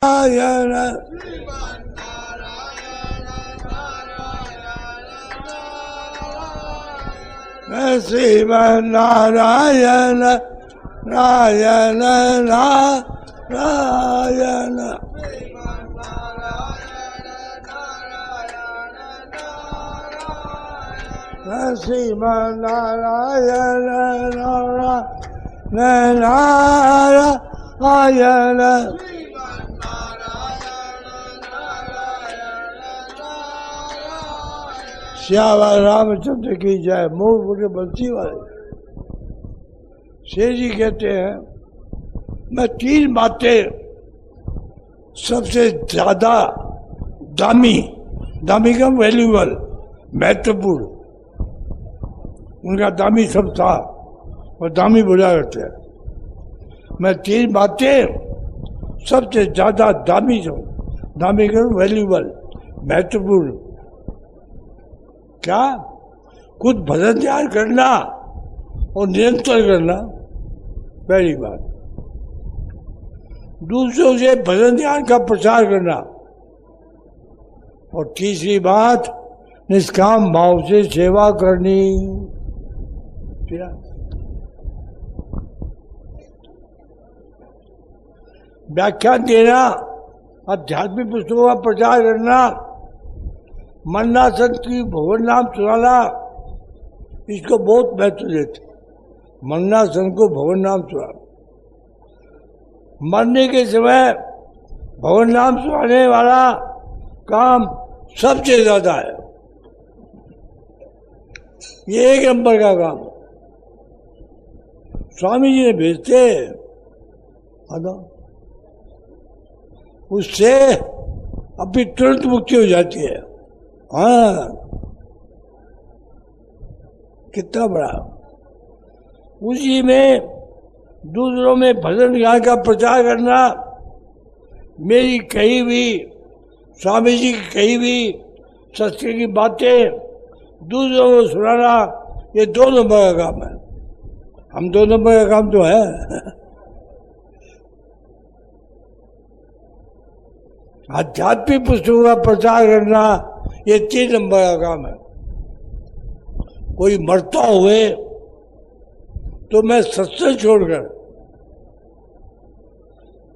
नारायण श्रीमन नारायण नारायण नारायण श्रीमन नारायण नारायण नारायण श्यामा रामचंद्र की जय। मूल के बंसी वाले शेर जी कहते हैं, मैं तीन बातें सबसे ज्यादा दामी दामी का वैल्यूबल महत्वपूर्ण, उनका दामी सब था और दामी बोला करते हैं। मैं तीन बातें सबसे ज्यादा दामी का वैल्यूबल महत्वपूर्ण। क्या? खुद भजन ध्यान करना और निरंतर करना, पहली बात। दूसरों से भजन ध्यान का प्रचार करना, और तीसरी बात निष्काम भाव से सेवा करनी। व्याख्यान देना, आध्यात्मिक पुस्तकों का प्रचार करना, मन्नासन की भगवान नाम सुनाना, इसको बहुत महत्व देते। मन्नासन को भगवान नाम सुनाना, मरने के समय भगवान नाम सुनाने वाला काम सबसे ज्यादा है। ये एक नंबर का काम है। स्वामी जी ने भेजते उससे अभी तुरंत मुक्ति हो जाती है। हाँ, कितना बड़ा। उसी में दूसरों में भजन ज्ञान का प्रचार करना, मेरी कही हुई, स्वामी जी की कही हुई सत्य की बातें दूसरों को सुनाना, ये 2 नंबर का काम है। हम 2 नंबर का काम तो है। आध्यात्मिक पुस्तकों का प्रचार करना, ये 3 नंबर का काम है। कोई मरता हुए तो मैं सत्संग छोड़कर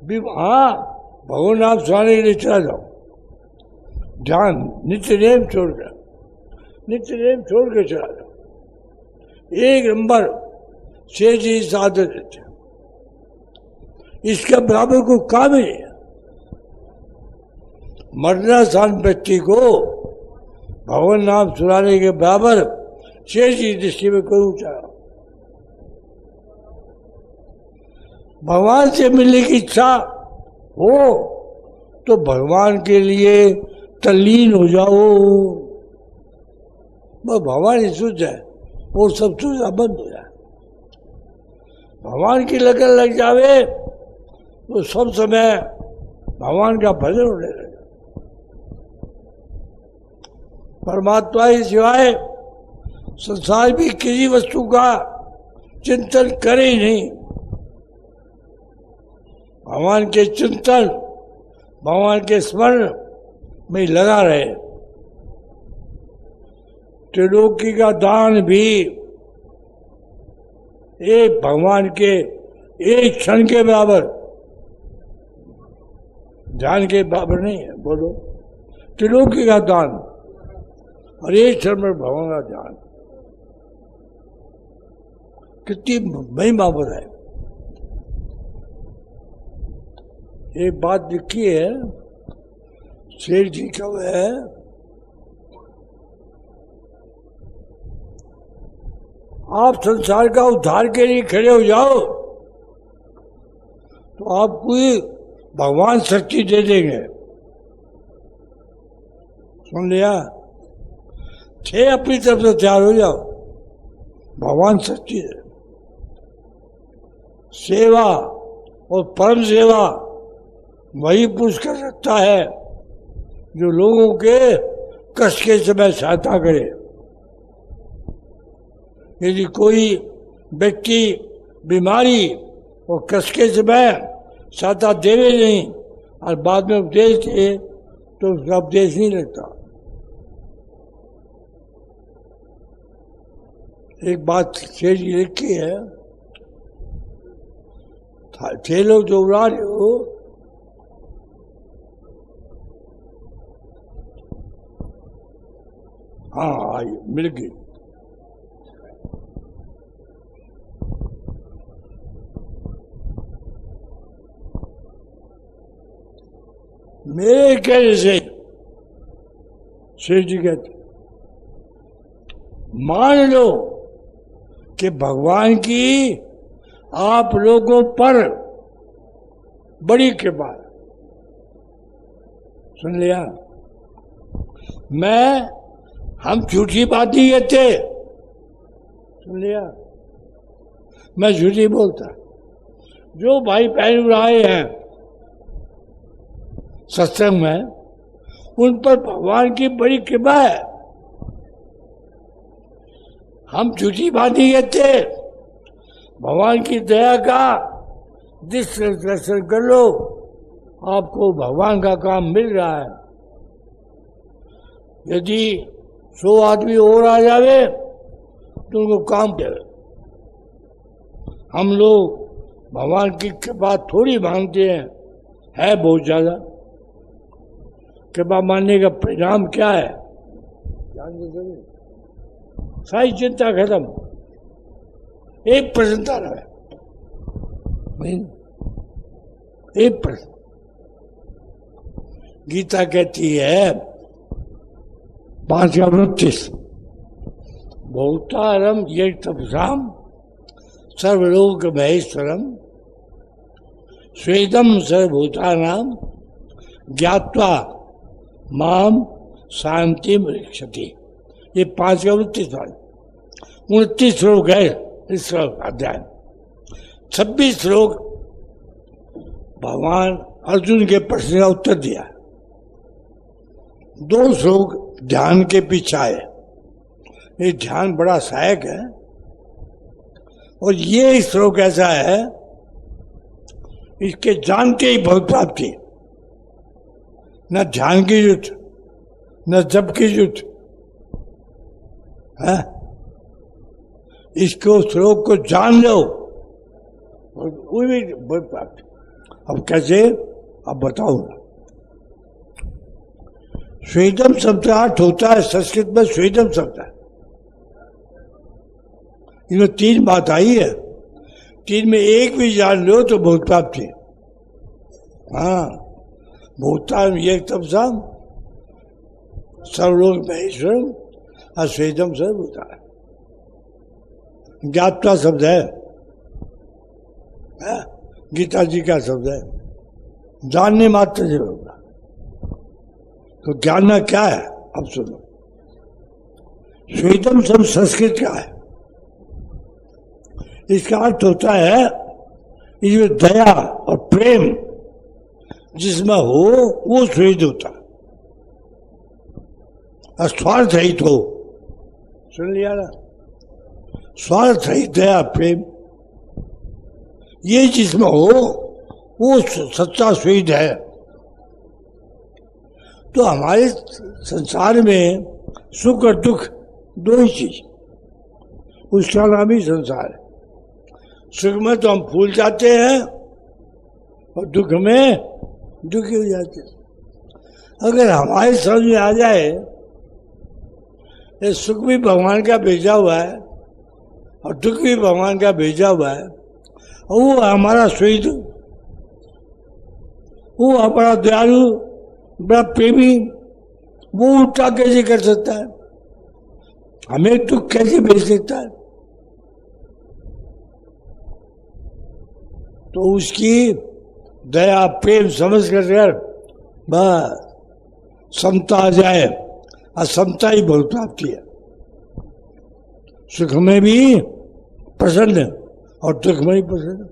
भी भगवान नाम सुनाने के लिए चला जाऊं। ध्यान नित्य नेम छोड़ के चला जाऊं। 1 नंबर शेर जी साधन देते, इसके बराबर को काम ही नहीं है। मरना सान व्यक्ति को भगवान नाम सुनाने के बराबर शेर जी दृष्टि में कोई ऊंचा। भगवान से मिलने की इच्छा हो तो भगवान के लिए तल्लीन हो जाओ। बस भगवान ही सूझ जाए और सब सूझा बंद हो जाए। भगवान की लगन लग जावे तो सब समय भगवान का भजन होने लगे। परमात्मा के सिवाय संसार भी किसी वस्तु का चिंतन करे ही नहीं। भगवान के चिंतन, भगवान के स्मरण में लगा रहे। त्रिलोकी का दान भी एक भगवान के एक क्षण के बराबर, ध्यान के बराबर नहीं है। बोलो, त्रिलोकी का दान और एक क्षण में भगवान का ध्यान, कितनी महिमा बताए। एक बात लिखी है शेर जी का, है आप संसार का उद्धार के लिए खड़े हो जाओ तो आपको भगवान शक्ति दे देंगे। सुन लिया? थे अपनी तरफ से तैयार हो जाओ, भगवान शक्ति दे। सेवा और परम सेवा वही पुरुष कर सकता है जो लोगों के कष्ट के समय सहायता करे। यदि कोई व्यक्ति बीमारी और कष्ट के समय सहायता देवे नहीं, और बाद में उपदेश थे तो उसका उपदेश नहीं लगता। एक बात शेर जी लिखी है, थे लोग जो उड़ा रहे हो, हाँ आई मिल गई। मेरे कहने से शेर जी कहते, मान लो कि भगवान की आप लोगों पर बड़ी कृपा। सुन लिया? हम झूठी बात नहीं कहते। सुन लिया? मैं झूठी बोलता। जो भाई बहन आए हैं सत्संग में, उन पर भगवान की बड़ी कृपा है। हम झूठी बात नहीं कहते। भगवान की दया का दर्शन कर लो, आपको भगवान का काम मिल रहा है। यदि 100 आदमी और आ जावे तो उनको काम दे। हम लोग भगवान की कृपा थोड़ी मांगते हैं, है बहुत ज्यादा। कृपा मानने का परिणाम क्या है? सारी चिंता खत्म। एक प्रश्न था रहा है, एक प्रश्न। गीता कहती है 5:29, भौतारम ये तपसाम सर्वलोक महेश्वरम स्वेदम सर्वभूतानाम ज्ञात्वा माम शांति रक्षति। ये 5:29 वाले 29 श्लोक है इस अध्याय। 26 श्लोक भगवान अर्जुन के प्रश्न का उत्तर दिया। 2 श्लोक ध्यान के पीछे आए। ये ध्यान बड़ा सहायक है। और ये श्लोक ऐसा है, इसके जानते ही बहुत प्राप्ति। न ध्यान की युद्ध, न जप की युद्ध है। इसको श्लोक को जान लो, वो भी बहुत प्राप्ति। अब कैसे? अब बताओ। स्वेदम शब्द का अर्थ होता है, संस्कृत में स्वेदम शब्द है। इसमें 3 बात आई है। 3 में एक भी जान लो तो बहुत प्राप्ति। हाँ, भूतान ये तपसा सर्वलोक महेश्वरम अस्वेदम सर्वभूता। ज्ञात्वा शब्द है, गीता जी का शब्द है। जानने मात्र से होगा। तो जानना क्या है? अब सुनो। स्वेदम शब्द संस्कृत का है। इसका अर्थ होता है इसमें दया और प्रेम जिसमें हो वो स्वेद होता है। स्वार्थ रहित हो। सुन लिया ना? स्वार्थ रहित दया प्रेम, ये जिसमें हो वो सच्चा स्वेद है। तो हमारे संसार में सुख और दुख 2 ही चीज, उसका नाम ही संसार है। सुख में तो हम फूल जाते हैं और दुख में दुखी हो जाते हैं। अगर हमारे समझ में आ जाए ये सुख भी भगवान का भेजा हुआ है और दुख भी भगवान का भेजा हुआ है, और वो हमारा स्वेद, वो हमारा दयालु, बड़ा प्रेमी, वो उल्टा कैसे कर सकता है? हमें दुख कैसे भेज सकता है? तो उसकी दया प्रेम समझ कर बस समता आ जाए। असमता ही बहुत प्राप्ति है। सुख में भी प्रसन्न और दुख में भी प्रसन्न।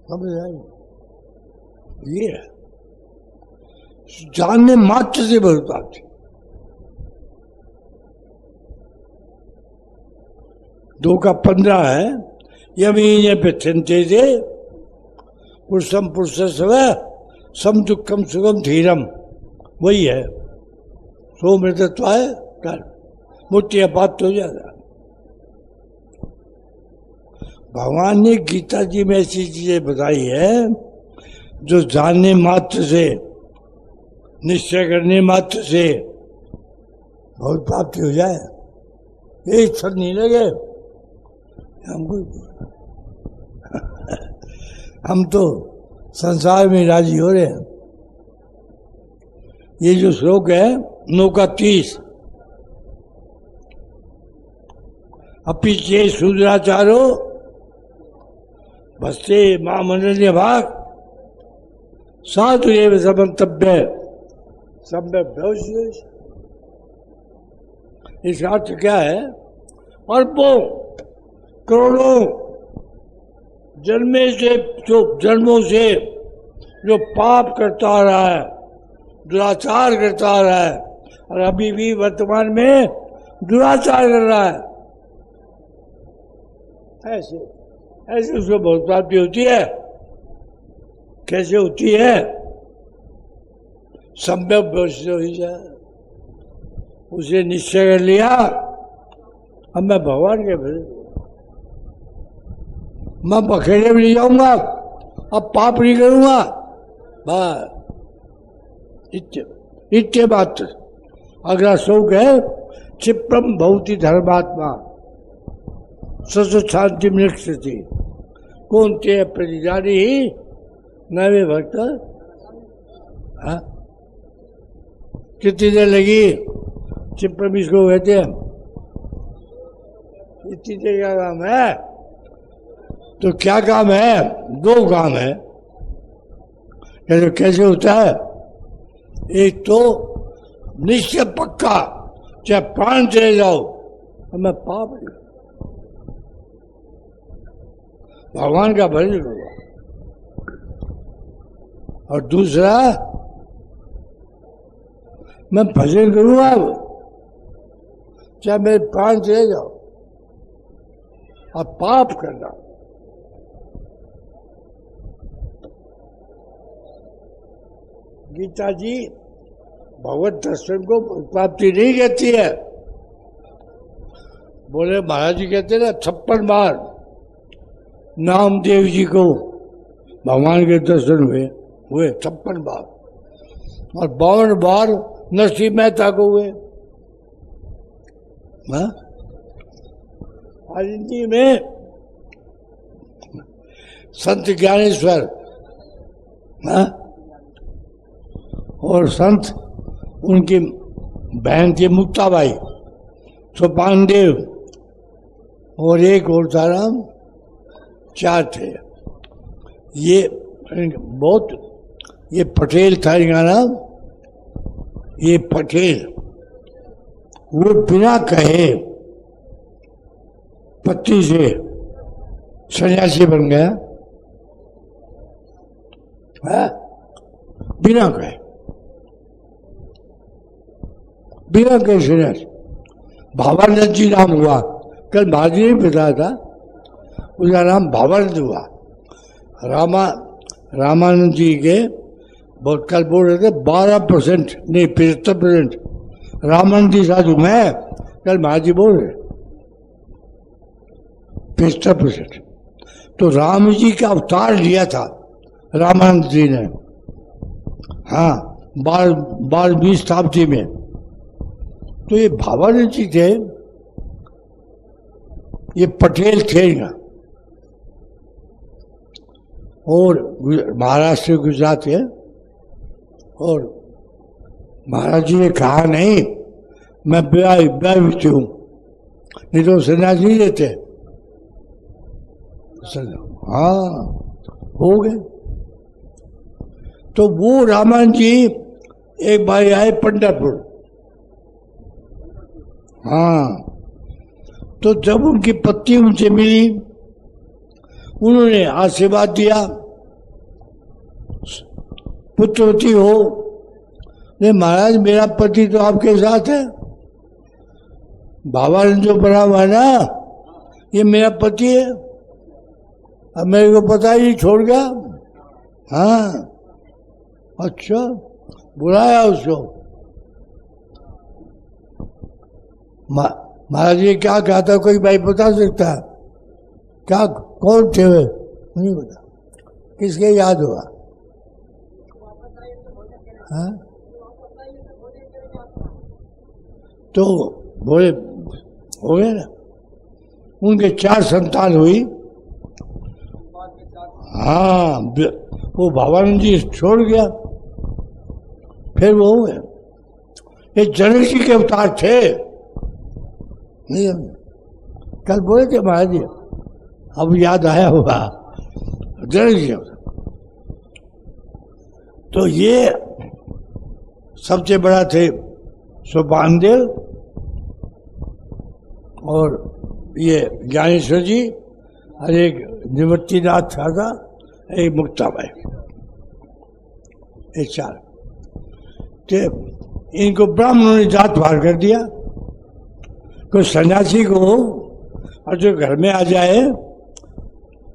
समझ आए? ये है जानने मात्र से बहुत प्राप्ति। 2 का 15 है। यमीने पे थिनते थे पुरुषम पुरुष स्व सम दुखम सुगम धीरम, वही है। सो मृतत्वाय कर मुक्ति अपाप्त हो जाता। भगवान ने गीता जी में ऐसी चीजें बताई है जो जानने मात्र से, निश्चय करने मात्र से बहुत प्राप्ति हो जाए, एक क्षण नहीं लगे हमको। हम तो संसार में राजी हो रहे हैं। ये जो श्लोक है 9 का 30, अपि चे शूद्राचारो भस्ते मामन्य भाग साधु एव समन्तव्य सम्यक भविष्य। इसका अर्थ क्या है? अरबों करोड़ों जन्मों से जो पाप करता आ रहा है, दुराचार करता आ रहा है, और अभी भी वर्तमान में दुराचार कर रहा है, ऐसे उसको बहुत प्राप्ति होती है। कैसे होती है? सम्यक भविष्य हो जाए। उसे निश्चय कर लिया, अब मैं भगवान के भजन, मैं बखेड़े भी नहीं जाऊंगा, अब पाप नहीं करूंगा, बस इत्य मात्र। अगला श्लोक है क्षिप्रम भवति धर्मात्मा सस शांति निष्ठति कौन ते प्रतिजानी ही नवे भक्त। कितनी देर लगी? क्षिप्रम इसको कहते हैं। इतनी देर का काम है? तो क्या काम है? 2 काम है। कैसे होता है? एक तो निश्चय पक्का, चाहे प्राण चले जाओ, मैं पाप नहीं, भगवान का भजन करूंगा। और दूसरा, मैं भजन करूंगा चाहे मेरे प्राण चले जाओ, और पाप करना। गीता जी भगवत दर्शन को प्राप्ति नहीं कहती है। बोले महाराज जी कहते ना 56 बार नामदेव जी को भगवान के दर्शन हुए 56 बार, और 52 बार नरसिंह मेहता को हुए। आज हिंदी में संत ज्ञानेश्वर और संत उनकी बहन थी मुक्ताबाई, सोपान देव, और एक और था नाम, 4 थे। ये पटेल था इनका नाम। ये पटेल वो बिना कहे पति से सन्यासी बन गया, बिना कहे सन्यासी। भावानंद जी नाम हुआ, कल भाजी ने बताया था, उसका नाम भावानंद हुआ। रामानंद जी के बहुत कल बोल रहे थे 12% नहीं 75% रामानंद जी साधु मैं, कल महाजी बोल रहे 75%। तो राम जी का अवतार लिया था रामानंद जी ने, हाँ 12वीं शताब्दी में। तो ये भावानंद जी थे, ये पटेल थे इनका, और महाराष्ट्र गुजरात है। और महाराज जी ने कहा नहीं मैं विवाहित हूं, नहीं तो सन्यासी नहीं देते। हाँ हो गए। तो वो रामानंद जी एक बार आए पंढरपुर, हाँ, तो जब उनकी पत्नी उनसे मिली, उन्होंने आशीर्वाद दिया, पुत्रवती हो। नहीं महाराज मेरा पति तो आपके साथ है, भावानंद जो बना हुआ है ना, ये मेरा पति है, अब मेरे को पता ही नहीं, छोड़ गया। हाँ, अच्छा, बुलाया उसको। महाराज जी क्या कहा था, कोई भाई बता सकता है क्या, कौन थे वे? नहीं बता, किसके याद हुआ? हाँ, तो बोले हो गए ना, उनके 4 संतान हुई। हाँ, वो भवानंद जी छोड़ गया, फिर वो हुए। ये जनक जी के अवतार थे, नहीं कल बोले थे महाराज जी, अब याद आया होगा, जनक जी। तो ये सबसे बड़ा थे सोपानदेव, और ये ज्ञानेश्वर जी, और एक निवृत्तिनाथ था, एक मुक्ताबाई, ये 4। तो इनको ब्राह्मणों ने जात पार कर दिया। कोई सन्यासी को और जो घर में आ जाए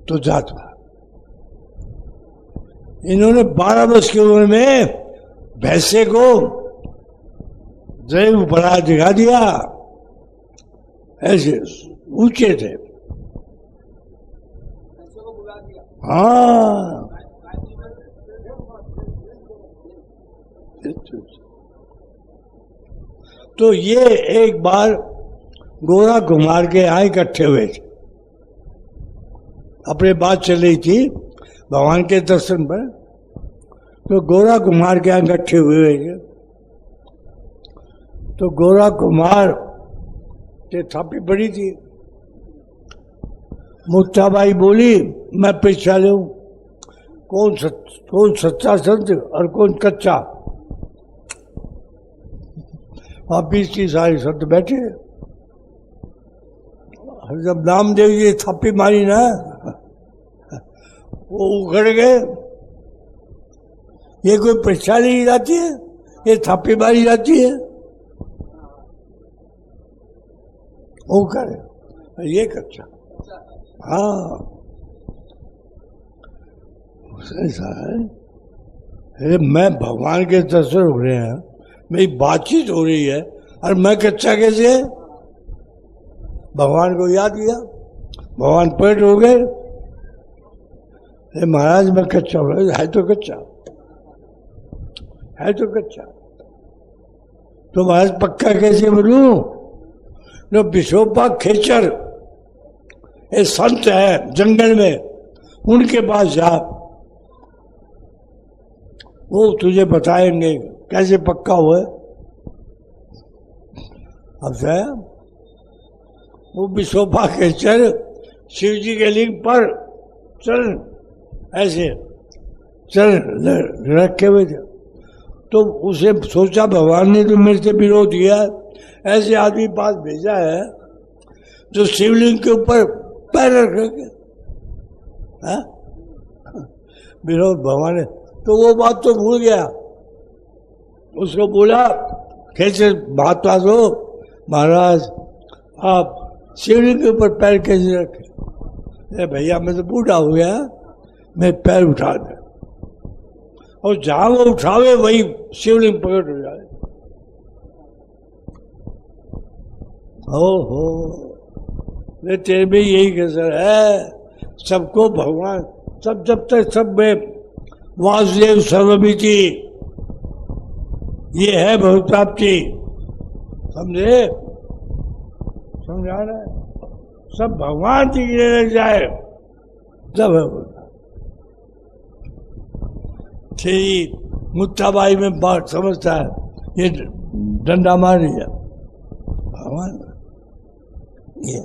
तो जात पार। इन्होंने 12 वर्ष की उम्र में भैंसे को दैव बड़ा दिखा दिया, ऐसे ऊंचे थे। हाँ, तो ये एक बार गोरा कुमार के यहाँ इकट्ठे हुए थे, अपने बात चल रही थी भगवान के दर्शन पर, तो गोरा कुमार के यहाँ इकट्ठे हुए थे। तो गोरा कुमार के थापी पड़ी थी। मुक्ताबाई बोली, मैं पीछा लूं, कौन सच्चा संत और कौन कच्चा। वहां 20 सारे संत बैठे। जब नामदेव जी थापी मारी ना, वो उखड़ गए। ये कोई परीक्षा नहीं जाती है, ये थापी मारी जाती है। वो करे ये कच्चा। हाँ, ऐसा है। अरे मैं भगवान के दर्शन हो रहे हैं, मेरी बातचीत हो रही है, और मैं कच्चा कैसे? भगवान को याद किया, भगवान पेट हो गए। अरे महाराज मैं कच्चा हो रहा है, तो कच्चा है, तो कच्चा। तो महाराज पक्का कैसे बनूं? जो विशोपा खेचर ये संत है जंगल में, उनके पास जा, वो तुझे बताएंगे कैसे पक्का हुआ। अब से वो विशोपा खेचर शिव जी के लिंग पर चल ऐसे चल रखे हुए थे। तो उसे सोचा भगवान ने तो मेरे से विरोध किया, ऐसे आदमी पास भेजा है जो शिवलिंग के ऊपर पैर रखेंगे। विरोध भगवान ने, तो वो बात तो भूल गया। उसको बोला कैसे बात हो महाराज, आप शिवलिंग के ऊपर पैर कैसे रखे? अरे भैया मैं तो बूढ़ा हो गया, मैं पैर उठा दे, और जहां वो उठावे वही शिवलिंग प्रकट हो जाए। ओहो, तेरे में यही कसर है। सबको भगवान, सब जब तक सब में वासुदेव सर्वमिति, ये है बहुत प्राप्ति। समझे? समझा रहा है? सब भगवान दिखने लग जाए जब ठीक मुत्ताबाई में बात समझता है, ये डंडा मार दिया भगवान ये।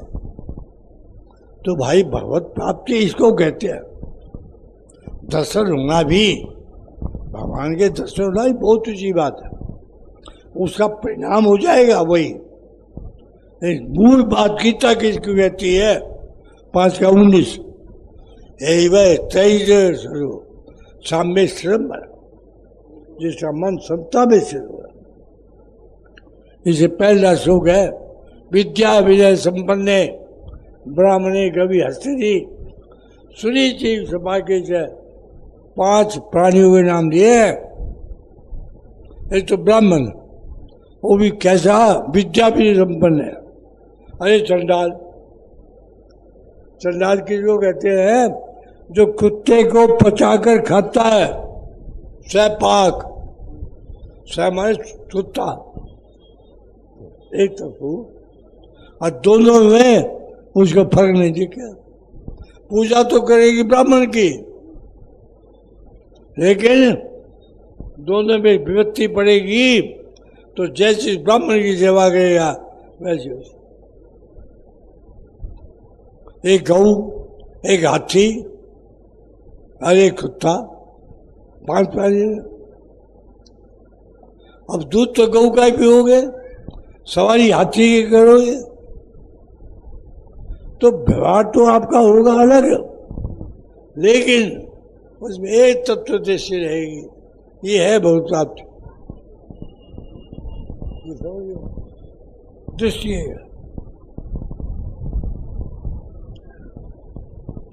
तो भाई भगवत प्राप्ति इसको कहते हैं। दर्शन होना भी, भगवान के दर्शन होना भी बहुत ऊंची बात है, उसका परिणाम हो जाएगा वही। मूल बात गीता किसको कहती है? 5:19 तेज साम्य श्रम, जिसका मन समता में स्थिर हुआ। इसे पहला श्लोक है, विद्या विजय संपन्ने ब्राह्मणे कवि हस्ती सुनी चीज सभा के 5 प्राणियों के नाम दिए। एक तो ब्राह्मण, वो भी कैसा, विद्या भी संपन्न है। अरे चंडाल, चंडाल किसको कहते हैं? जो कुत्ते को पचाकर खाता है, स्वपाक, स्व माने कुत्ता, एक तो और दोनों में उसको फर्क नहीं दिखा। पूजा तो करेगी ब्राह्मण की, लेकिन दोनों में विभक्ति पड़ेगी तो जैसी ब्राह्मण की सेवा करेगा वैसी वैसी। एक गऊ, एक हाथी और एक कुत्ता, 5 प्राणी। अब दूध तो गऊ का ही पियोगे, सवारी हाथी की करोगे, तो व्यवहार तो आपका होगा अलग, लेकिन उसमें एक तत्व दृष्टि रहेगी। ये है बहुत प्राप्त दृष्टि है।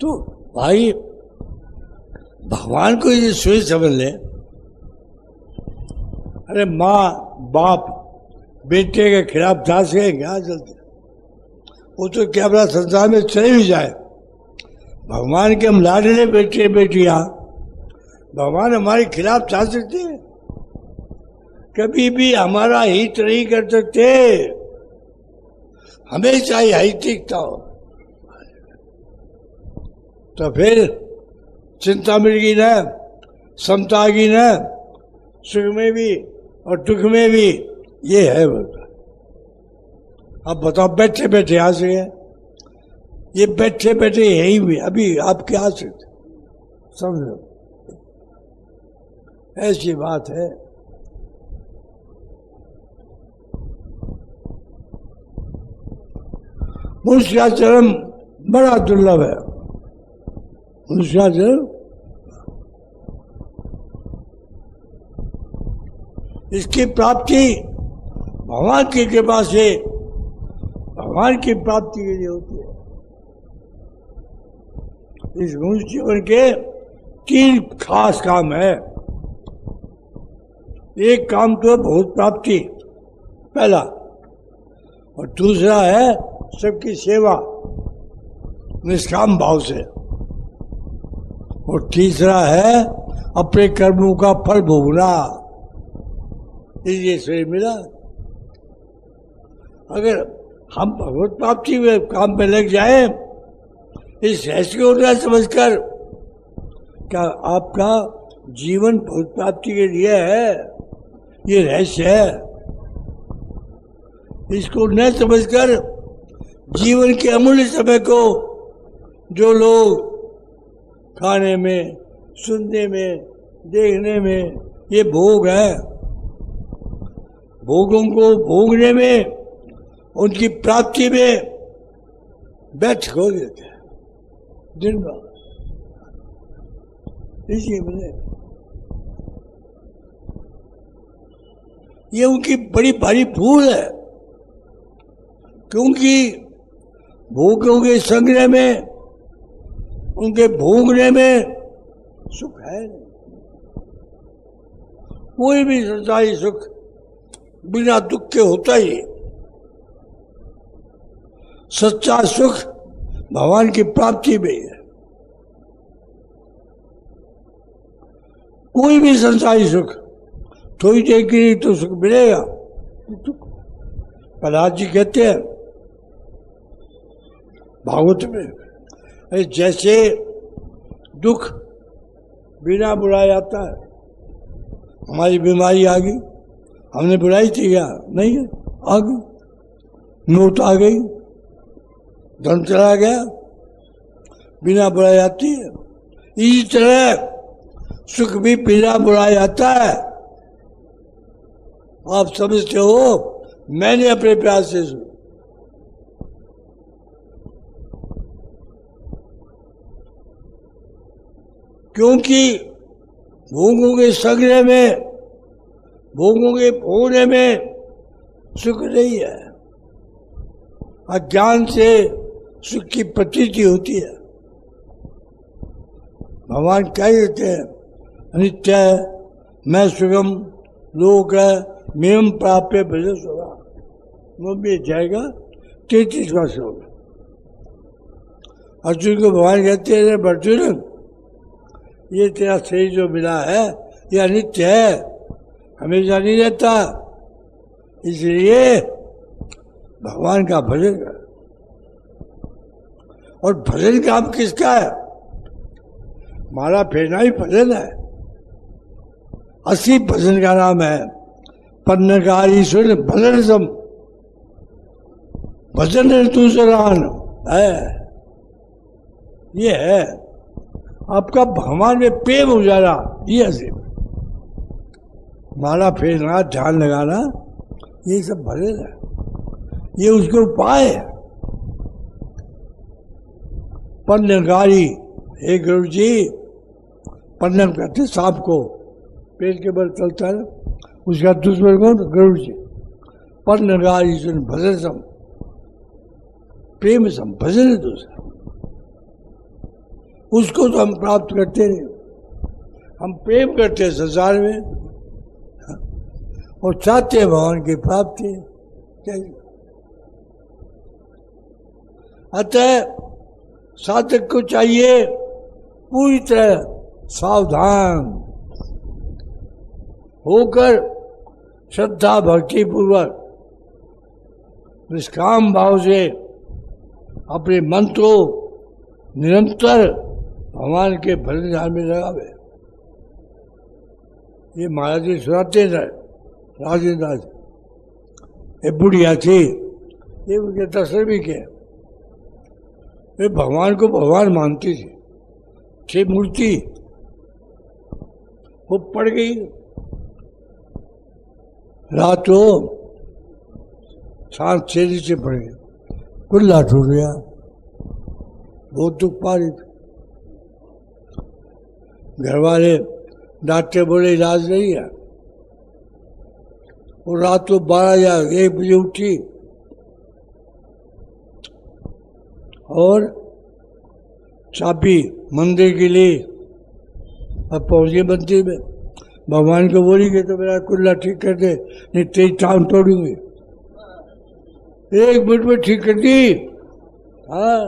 तो भाई भगवान को ये सोच समझ ले। अरे माँ बाप बेटे के खिलाफ जा सके क्या? चलते वो तो क्या बड़ा संसार में चले भी जाए। भगवान के हम लाडले बेटे बेटियां, भगवान हमारे खिलाफ जा सकते हैं? कभी भी हमारा हित नहीं कर सकते, हमेशा ही हितिकता हो। तो फिर चिंता मिलेगी ना, समता की ना, सुख में भी और दुख में भी। ये है बोलता। अब बताओ, बैठे बैठे आ सके, ये बैठे बैठे यही भी अभी आप क्या सकते, समझो, ऐसी बात है। मनुष्याचरण बड़ा दुर्लभ है। मनुष्याचरण, इसकी प्राप्ति भगवान की कृपा से, भगवान की प्राप्ति के लिए होती है। इस मनुष्य जीवन के 3 खास काम है। एक काम तो बहुत प्राप्ति, पहला, और दूसरा है सबकी सेवा निष्काम भाव से, और तीसरा है अपने कर्मों का फल भोगना। ये शरीर मिला। अगर हम भगवत प्राप्ति में काम पे लग जाए, इस रहस्य को न समझकर, क्या आपका जीवन भगवत प्राप्ति के लिए है, ये रहस्य है। इसको न समझकर जीवन के अमूल्य समय को जो लोग खाने में, सुनने में, देखने में, ये भोग है, भोगों को भोगने में, उनकी प्राप्ति में व्यर्थ खो देते हैं दिन भर। इसी में ये उनकी बड़ी भारी भूल है, क्योंकि भोगों के संग्रह में, उनके भोगने में सुख है नहीं। कोई भी संसारी सुख बिना दुख के होता ही। सच्चा सुख भगवान की प्राप्ति में है। कोई भी संसारी सुख थोड़ी देर के लिए तो सुख मिलेगा। प्रहलाद जी कहते हैं भागवत में, जैसे दुख बिना बुलाए आता है। हमारी बीमारी आ गई, हमने बुलाई थी क्या? नहीं, आ गई। नोट आ गई, धन चला गया, बिना बुलाए आती है। इसी तरह सुख भी बिना बुलाए आता है। आप समझते हो मैंने अपने प्यास से सुना, क्योंकि भोगों के संग्रह में, भोगों के भोगने में सुख नहीं है। अज्ञान से सुख की प्रतीति होती है। भगवान कह देते हैं अनित्य है, मैं सुगम लोक है, मेम प्राप्य भजस होगा। वो भी जाएगा 33वां श्लोक। अर्जुन को भगवान कहते हैं अर्जुन, ये तेरा शरीर जो मिला है ये अनित्य है, हमेशा नहीं रहता, इसलिए भगवान का भजन कर। और भजन काम किसका है? माला फेरना ही भजन है। असली भजन का नाम है पन्नकारी सुन भजन सम, भजन दूसरान है। ये है आपका भगवान में प्रेम हो जाना, ये असली माला फेरना, ध्यान लगाना, ये सब भजन है, ये उसके उपाय है। पन्नकारी, हे गुरु जी, पन्नम कहते सांप को पेट के बल चलता है, उसका दुश्मन कौन? गुरु जी। पन्नकारी सुन भजन सम, प्रेम सम, भजन है दूसरा, उसको तो हम प्राप्त करते नहीं। हम प्रेम करते हैं संसार में और चाहते हैं भगवान की प्राप्ति। अतः साधक को चाहिए पूरी तरह सावधान होकर श्रद्धा भक्ति पूर्वक निष्काम भाव से अपने मन को निरंतर भगवान के भजन ध्यान में लगावे। ये महाराज जी सुनाते हैं राजेंद्र दास, ये बुढ़िया थी, ये उनके दर्शन भी किए, वे भगवान को भगवान मानती थी, छे मूर्ति वो पड़ गई, रात को सांप छेदी से पड़ गई, कुल्ला टूट गया, बहुत दुख पा रही थी। घर वाले डॉक्टर बोले इलाज नहीं है। और रात को 12 या 1 बजे उठी और चाबी मंदिर के लिए अब पहुंच गए मंदिर में। भगवान को बोली कि तो मेरा कुल्ला ठीक कर दे, नहीं तेरी टांग तोड़ूंगी। 1 मिनट में ठीक कर दी। हाँ,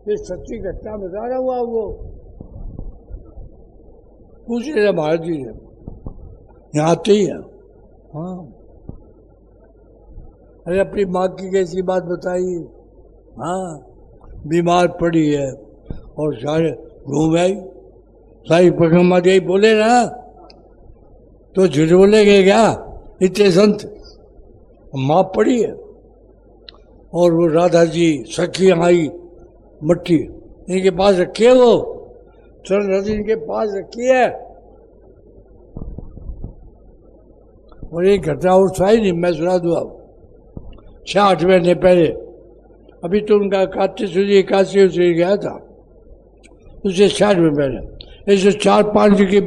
ये सच्ची घटना बता रहा हुआ वो, पूछ रहे महाराज जी ने, यहाँ आते ही है। हाँ, अरे अपनी माँ की कैसी बात बताई। हाँ, बीमार पड़ी है और सारे घूम आई, सारी परिक्रमा यही बोले ना, तो झूठ बोलेंगे क्या इतने संत? माँ पड़ी है और वो राधा जी सखी आई, मट्टी इनके पास रखी है, वो चरण रज इनके पास रखी है। और एक घटना और सुनाई नहीं, मैं सुना दूँ आप। 6-8 महीने पहले, अभी तो उनका कार्तिक सूर्य एकादशी से गया था, उससे 60 में पहले ऐसे 4-5 दिन की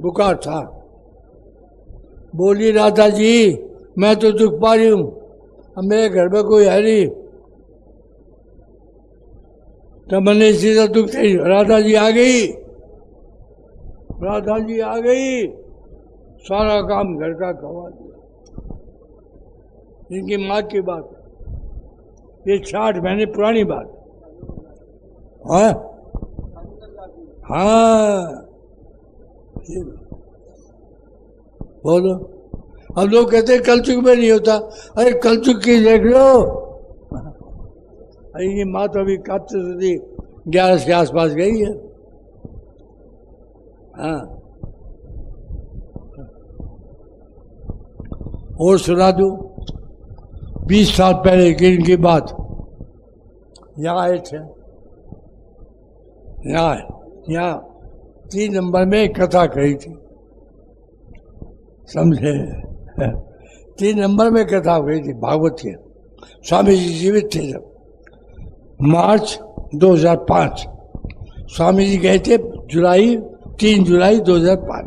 बुखार था। बोली राधा जी मैं तो दुख पा रही हूँ, अब मेरे घर में कोई है नहीं, तो मैंने सीधा दुख थी। राधा जी आ गई, राधा जी आ गई, सारा काम घर का करवा दिया। इनकी माँ की बात, ये 60 महीने पुरानी बात। हाँ हाँ, बोलो। अब लोग कहते हैं कलयुग में नहीं होता, अरे कलयुग की देख लो। ये माँ तो अभी कार्तिक 11 के आसपास गई है। हाँ, और सुना दूं, 20 साल पहले की इनकी बात। यहाँ आए थे, यहाँ 3 नंबर में कथा कही थी, समझे? 3 नंबर में कथा हुई थी भागवत की। स्वामी जी जीवित थे जब, मार्च 2005 स्वामी जी गए थे, 3 जुलाई 2005।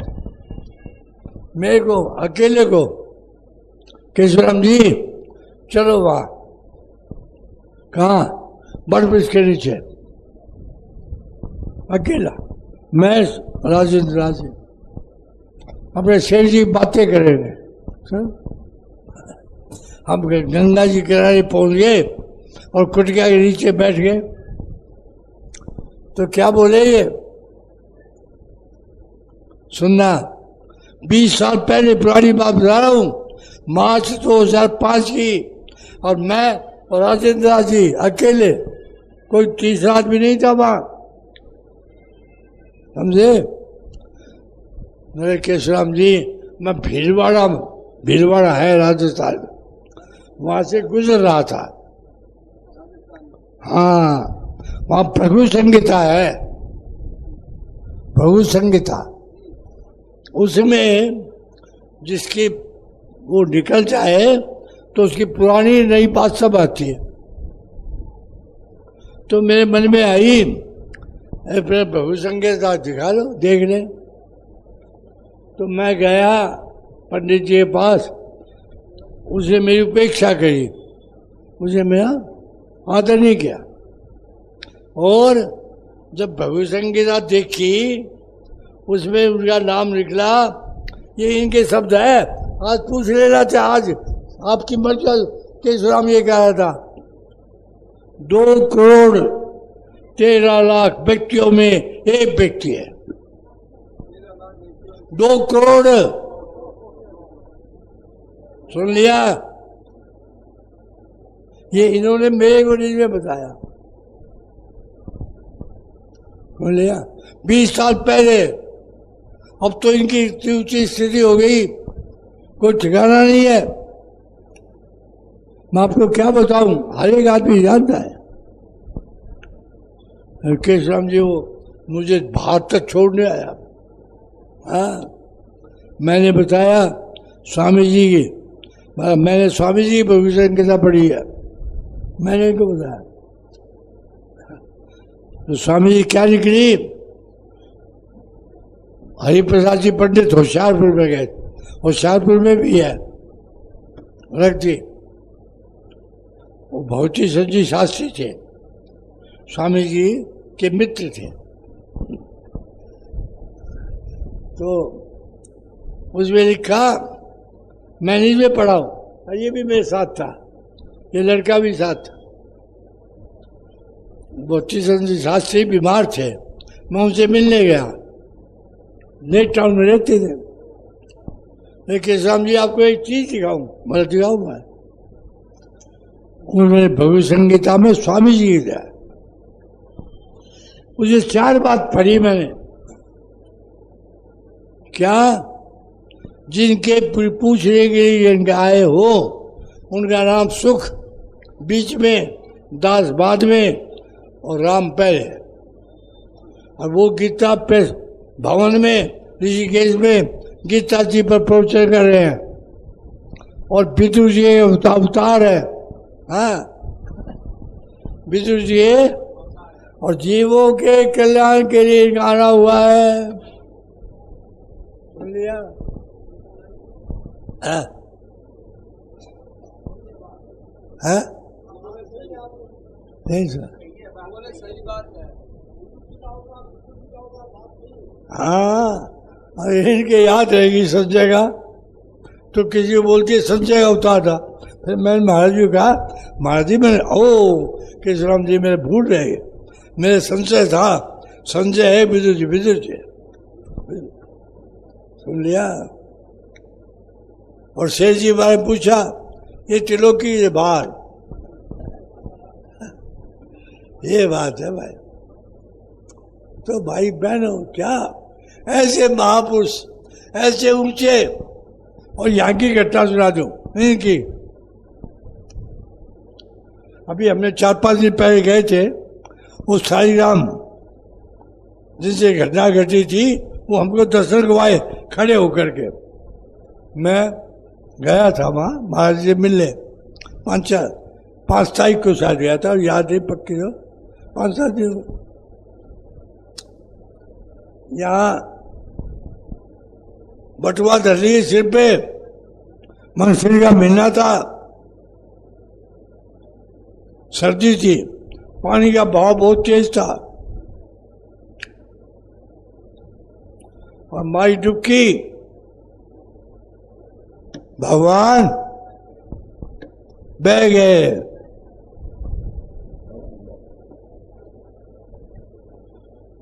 मेरे को अकेले को केशवराम जी चलो वहां, कहाँ? बड़ वृक्ष के नीचे, अकेला मैं राजेंद्र राज अपने शेर जी बातें करेंगे। हम गंगा जी किनारे पहुंच गए और कुटिया के नीचे बैठ गए। तो क्या बोले ये, सुनना, 20 साल पहले पुरानी बात बता रहा हूं, मार्च 2005 की, और मैं और राजेंद्र जी अकेले, कोई तीसरा आदमी नहीं था वहां, समझे। मेरे केशवराम जी, मैं भीलवाड़ा है राजस्थान, वहां से गुजर रहा था। हाँ, वहां प्रभु संगीता है, प्रभु संगीता, उसमें जिसकी वो निकल जाए तो उसकी पुरानी नई बात सब आती है। तो मेरे मन में आई, फिर प्रभु संगीता दिखा लो, देख ले। तो मैं गया पंडित जी के पास, उसने मेरी उपेक्षा करी, मुझे मेरा आदर नहीं किया। और जब प्रभु संगीता देखी, उसमें उनका नाम निकला, ये इनके शब्द है। आज पूछ लेना था, आज आपकी मर्जी, केशवराम ये कह रहा था, 2,13,00,000 व्यक्तियों में एक व्यक्ति है, 2 करोड़, सुन लिया। ये इन्होंने मेरे को न्यूज में बताया, सुन लिया, 20 साल पहले। अब तो इनकी इतनी ऊंची स्थिति हो गई, कोई ठिकाना नहीं है। मैं आपको क्या बताऊं, हर एक आदमी जानता है। केशवराम जी वो मुझे भारत तक छोड़ने आया। हाँ, मैंने बताया स्वामी जी की, मैंने स्वामी जी की प्रभु संगीता पढ़ी है, मैंने इनको बताया। तो स्वामी जी क्या निकली, हरिप्रसाद जी पंडित होशियारपुर में गए, होशियारपुर में भी है रख दी, वो भौतिक संजी शास्त्री थे, स्वामी जी के मित्र थे। तो उसमें लिखा, मैंने इसमें पढ़ा हूं, ये भी मेरे साथ था, ये लड़का भी साथ था। भौतिक संजी शास्त्री बीमार थे, मैं उनसे मिलने गया, नेट टाउन में रहते थे। मैं केशवराम जी आपको एक चीज दिखाऊं, मतलब दिखाऊंगा। उन्होंने प्रभु संगीता में स्वामी जी की दिया, मुझे 4 बात पढ़ी मैंने। क्या, जिनके पूछने के लिए जिनके आए हो, उनका नाम सुख बीच में, दास बाद में और राम पहले। और वो गीता पे भवन में ऋषिकेश में गीता जी पर प्रवचन कर रहे हैं, और विदुर जी अवतार है। हाँ, विदुर जी और जीवों के कल्याण के लिए गाना हुआ है, सुन लिया। नहीं सर, हाँ, और इनके याद रहेगी संजय का, तो किसी को बोलती है संजय का अवतार था। फिर मैंने महाराज जी को कहा, महाराज जी मैंने, ओ केशवराम जी मेरे भूल रहे, मेरे संशय था, संजय है विदुर जी, विदुर जी, सुन लिया। और शेर जी बारे में पूछा, ये त्रिलोकी ये बात, ये बात है भाई। तो भाई बहनों, क्या ऐसे महापुरुष, ऐसे ऊंचे, और यहाँ की घटना सुना दूं इनकी। अभी हमने 4-5 दिन पहले गए थे, वो साईराम जिनसे घटना घटी थी, वो हमको दर्शन करवाए खड़े होकर के। मैं गया था वहाँ महाराज जी मिलने, 5 तारीख को शायद गया था, याद नहीं पक्की, तो 5-7 दिन। यहाँ बटुआ धर लिए सिर पे, मंगसिर का महीना था, सर्दी थी, पानी का बहाव बहुत तेज था, और माई डुबकी भगवान बह गए।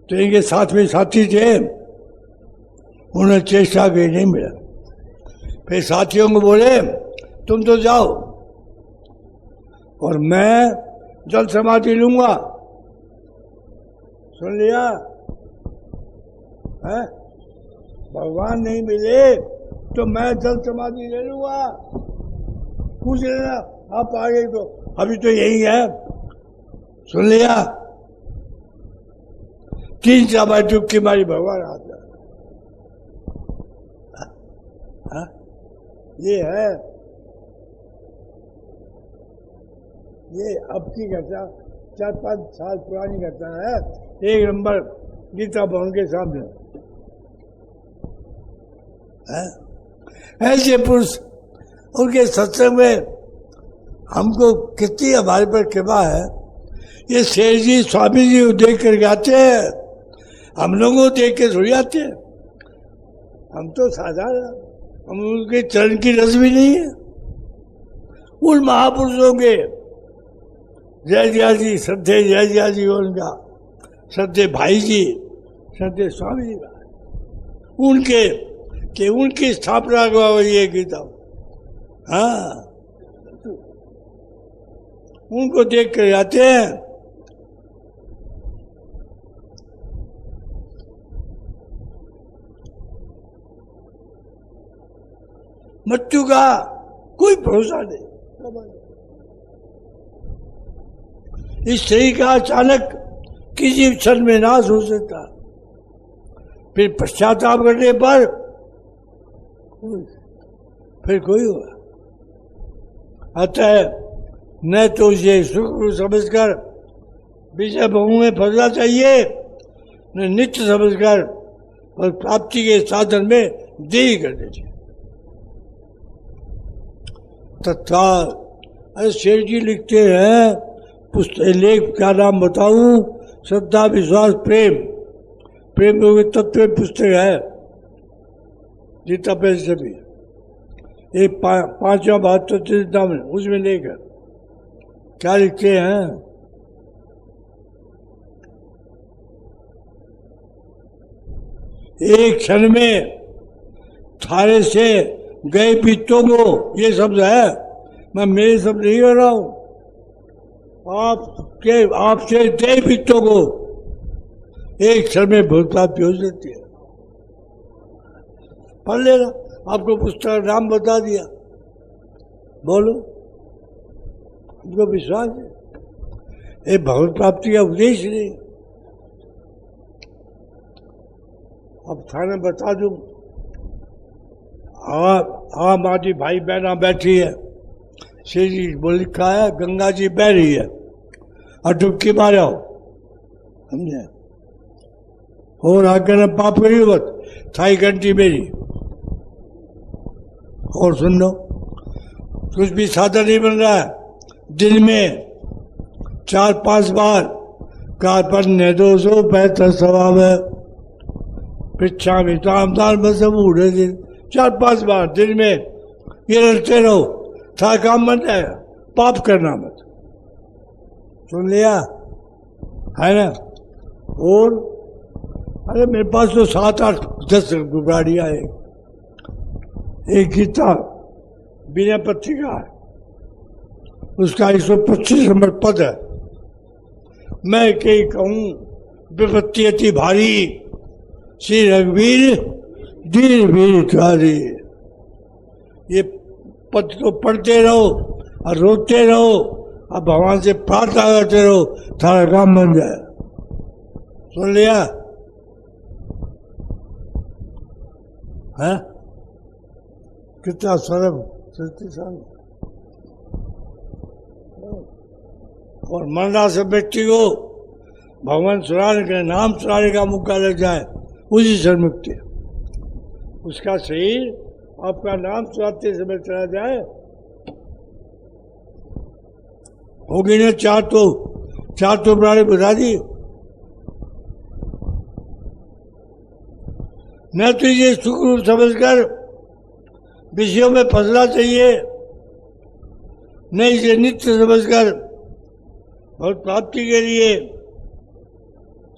तो इनके साथ में साथी थे, उन्हें चेष्टा भी नहीं मिला। फिर साथियों को बोले तुम तो जाओ और मैं जल समाधि लूंगा। सुन लिया है? भगवान नहीं मिले तो मैं जल समाधि ले लूंगा। पूछ लेना आप आ गए तो, अभी तो यही है। सुन लिया? 3 बार डुबकी मारी, भगवान आता है। ये है, ये अब की घटना 4-5 साल पुरानी घटना है। 1 नंबर गीता भवन के सामने है। ऐसे पुरुष, उनके सत्संग में हमको कितनी हमारे पर कृपा है। ये शेर जी स्वामी जी को देख कर गाते हैं, हम लोगों को देख के थोड़ी आते हैं। हम तो साधारण, हम उनके चरण की रस भी नहीं है। उन महापुरुषों के जय जी, श्रद्धे जय जी उनका, श्रद्धे भाई जी, श्रद्धे स्वामी जी का, उनकी स्थापना को ये गीता। हाँ, उनको देख कर आते हैं। मृत्यु का कोई भरोसा नहीं। इस शरीर का अचानक किसी क्षण में नाश हो सकता, फिर पश्चाताप करने पर फिर कोई होगा। अतः न तो ये सुख समझकर विषय भोग में फंसना चाहिए, न नित्य समझकर और प्राप्ति के साधन में देरी करनी चाहिए। तथा अरे शेर जी लिखते हैं, पुस्तक लेख का नाम बताऊं? श्रद्धा विश्वास प्रेम, प्रेम के तत्व पुस्तक है गीता पे सभी। एक 5वां 72 चिंता में उसमें लेकर क्या लिखते हैं? एक क्षण में थारे से गए पित्तों को, ये शब्द है, मैं मेरे शब्द नहीं कर रहा हूं, आपसे दे पित्तों को एक क्षण में बहुत प्राप्ति हो सकती है। पढ़ लेना, आपको पुस्तक नाम बता दिया, बोलो, हमको विश्वास है। ये भगवत प्राप्ति का उद्देश्य नहीं। अब थाने बता दूं, आम आदमी भाई बहना बैठी है, श्री जी बोल लिखा है गंगा जी बह रही है और डुबकी मारे हो, समझे? और आगे न पाप करी मत, थाई घंटी मेरी। और सुन लो, कुछ भी साधन नहीं बन रहा है। दिन में 4-5 बार कार्पण्य दोषो बेहतर स्वभाव है, पृछा मिताम दान में सब उड़े दिन 4-5 बार दिन में ये रटते रहो, था काम बन जाएगा। पाप करना मत, सुन लिया है ना? और अरे मेरे पास तो 7-8-10 गाड़ियां है। एक गीता बिना पत्रिका है, उसका 125 नंबर पद है। मैं कहीं कहूं विपत्ति अति भारी, श्री रघुवीर दीन वीर तुम्हारी। ये पद तो पढ़ते रहो और रोते रहो और भगवान से प्रार्थना करते रहो, थारा काम बन जाए। सुन लिया है? कितना सरल शक्तिशाली। और मरना से व्यक्ति को भगवान सुनाने का नाम सुनाने का मौका लग जाए, उसी से मुक्ति है। उसका शरीर आपका नाम सुनाते समय चला जाए, होगी ना? 4 तो प्राणी बता दी। न तो ये सुख रूप समझकर विषयों में फंसना चाहिए नहीं, इसे नित्य समझकर और प्राप्ति के लिए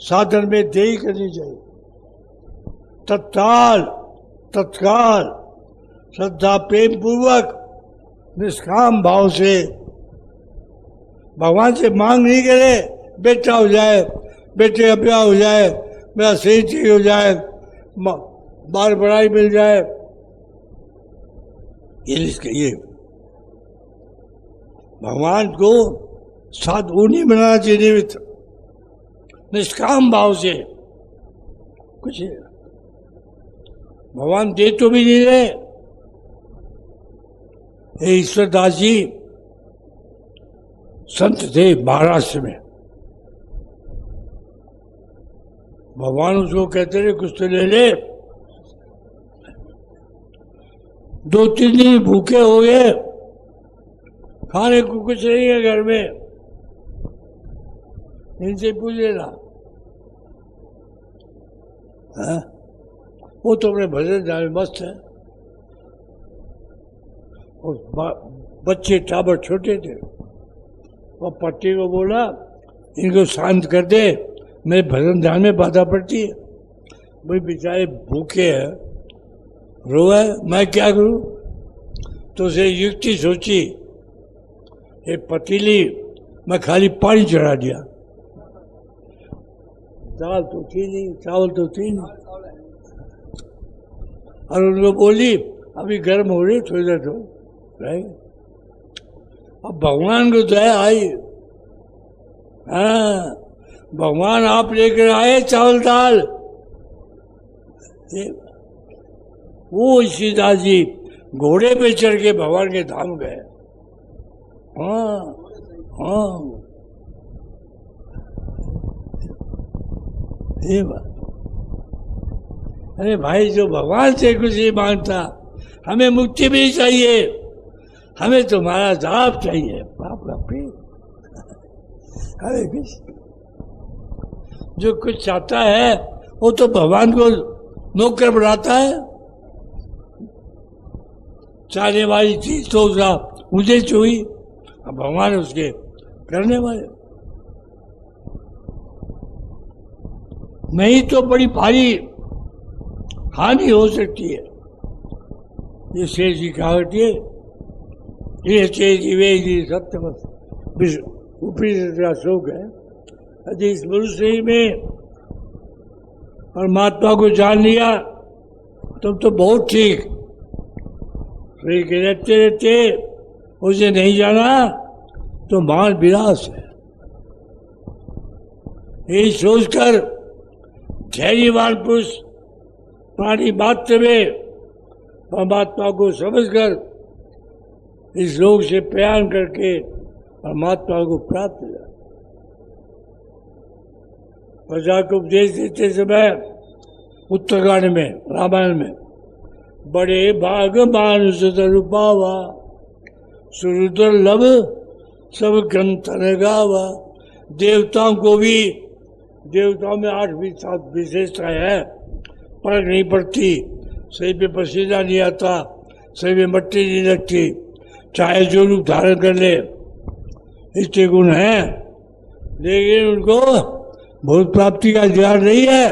साधन में देरी करनी चाहिए। तत्काल श्रद्धा प्रेम पूर्वक निष्काम भाव से भगवान से मांग नहीं करे बेटा हो जाए, बेटे का ब्याह हो जाए, मेरा सही ठीक हो जाए, बार बड़ाई मिल जाए, ये भगवान को साथ ऊनी बनाना चाहिए। निष्काम भाव से कुछ भगवान दे तो भी नहीं रहे। ईश्वरदास जी संत थे महाराष्ट्र में, भगवान उसको कहते रहे कुछ तो ले ले। 2-3 दिन भूखे हो गए, खाने को कुछ नहीं है घर में, इनसे पूछ लेना। वो तो अपने भजन जाने मस्त है, और बच्चे टाबर छोटे थे। और पट्टी को बोला इनको शांत कर दे, मेरे भजन ध्यान में बाधा पड़ती है। भाई बेचारे भूखे हैं, रोए, मैं क्या करूं? तो उसे युक्ति सोची, एक पतीली में खाली पानी चढ़ा दिया, दाल तो थी नहीं, चावल तो थी नहीं, और उनको बोली अभी गर्म हो रही, थोड़ी देर तो रहेगी। अब भगवान को दया आई, हाँ भगवान आप लेकर आए चावल दाल। वो ईश्वरदास जी घोड़े पे चढ़ के भगवान के धाम गए। हाँ हाँ, ये बात। अरे भाई, जो भगवान से कुछ नहीं मांगता, हमें मुक्ति भी चाहिए, हमें तुम्हारा जाप चाहिए। बाप का प्रेम। अरे जो कुछ चाहता है वो तो भगवान को नौकर बनाता है। चाहने वाली चीज तो उसका मुझे चाहिए, अब भगवान उसके करने वाले। नहीं तो बड़ी भारी हानि हो सकती है। ये शेष जी कहावत ये चेजी सत्य ऊपरी का शोक है। यदि इस मनुष्य में परमात्मा को जान लिया तब तो बहुत ठीक। शरीर के रहते रहते उसे नहीं जाना तो महान विनाश है। यही सोचकर धैर्यवान पुरुष प्राणी मात्र में परमात्मा को समझकर इस लोक से प्रयाण करके परमात्मा को प्राप्त किया। प्रजा को उपदेश देते समय उत्तरकांड में, रामायण में, बड़े भाग मानुष रूपावा सुरुदुर्लभ सब ग्रंथन गावा। देवताओं को भी, देवताओं में 8 विशेषताएं हैं, परख नहीं पड़ती, सही पे पसीना नहीं आता, सही पे मट्टी नहीं लगती, चाहे जो रूप धारण कर ले, इतने गुण हैं, लेकिन उनको भूत प्राप्ति का अधिकार नहीं है।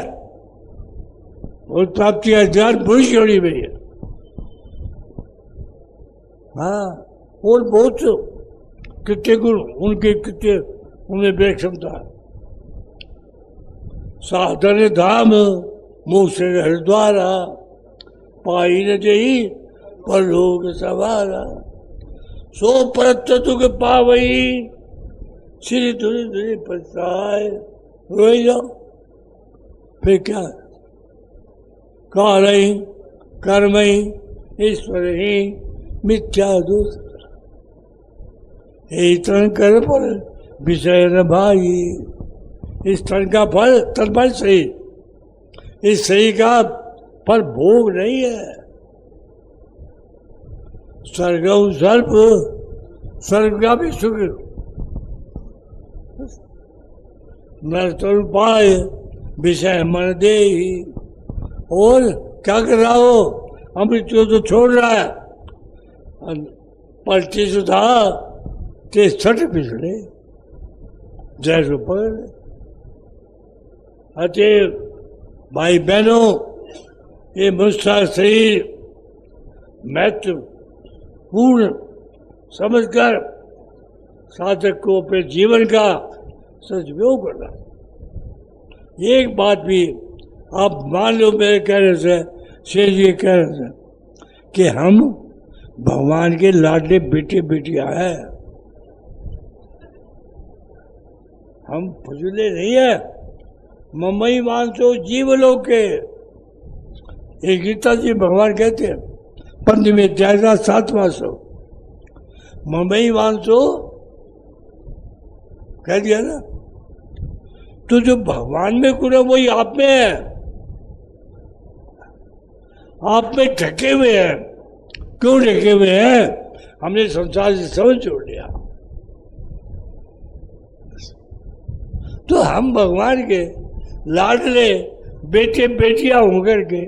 भूत प्राप्ति का अधिकार पुरुष योनि में है। हाँ, और बहुत कितने गुण उनके, कितने उनमें बेक क्षमता। साधन धाम मोक्ष हरिद्वारा पाई न जही पर लोग सवारा। सो परतु के पावई श्री धुरी धुरी पछताए। रोई जाओ फिर क्या? काल ही कर्म ही ईश्वर ही मिथ्या दोष। तन कर पर विषय न भाई। इस तन का फल तन फल सही, इस सही का फल भोग नहीं है। स्वर्ग सर्प, स्वर्ग का भी सुख नर पाए विषय मन दे। और क्या कर रहा हो? अमृत को तो छोड़ रहा है, पलटी सुधा ते छठ पिछड़े जैसो पकड़। अतः भाई बहनों, ये मुस्ता शरीर महत्वपूर्ण समझकर साधक को अपने जीवन का सदुपयोग करना। एक बात भी आप मान लो, मेरे कहने से, शेर जी कहने से, कि हम भगवान के लाडले बेटे बेटियां हैं, हम फजूले नहीं है। ममई मानसो जीवलोक के, एक गीता जी भगवान कहते हैं 15वें अध्याय का 7वां श्लोक, ममई मानसो कह दिया ना। तो जो भगवान में गुण है वही आप में है, आप में ढके हुए हैं। क्यों ढके हुए हैं? हमने संसार से समझ जोड़ लिया। तो हम भगवान के लाडले बेटे बेटियां होकर के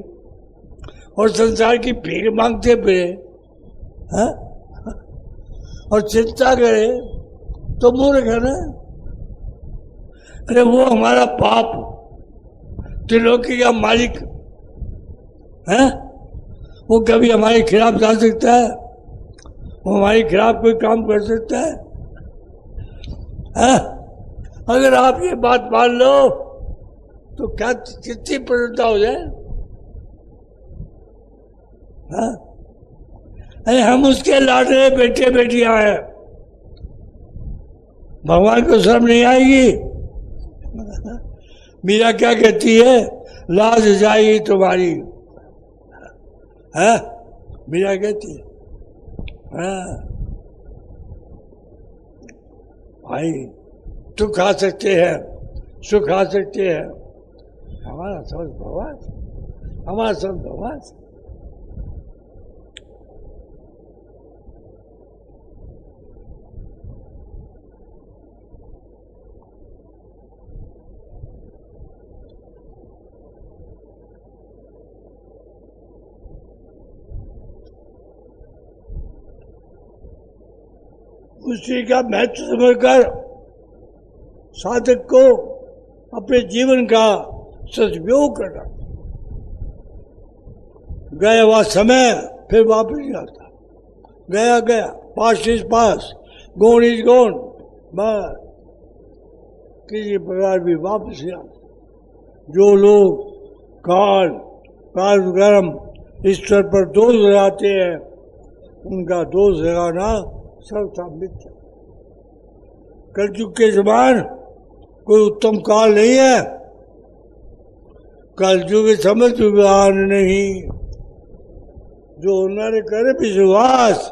और संसार की भीख मांगते फिरे, हाँ? और चिंता करे तो मूर्ख है ना। अरे वो हमारा बाप त्रिलोकी का मालिक है, वो कभी हमारे खिलाफ जा सकता है? वो हमारे खिलाफ कोई काम कर सकता है? अगर आप ये बात मान लो तो क्या कितनी प्रसन्नता हो जाए। अरे हम उसके लाडले बेटे बेटियां हैं, भगवान को शर्म नहीं आएगी? मीरा क्या कहती है? लाज जाएगी तुम्हारी, है मीरा कहती है। भाई दुख खा सकते हैं, सुख खा सकते हैं, हमारा समझ भगवान, हमारा समझ भगवान। उसी का महत्व समझकर साधक को अपने जीवन का सदुपयोग करना। गया हुआ समय फिर वापस नहीं आता, गया गया, past is past, gone is gone, बस किसी प्रकार भी वापस नहीं आता। जो लोग काल कर्म ईश्वर पर दोष लगाते हैं, उनका दोष लगाना सर्वथा मिथ्या। कलयुग के समान कोई उत्तम काल नहीं है। कलयुग समझ विज्ञान नहीं, जो नर कर विश्वास,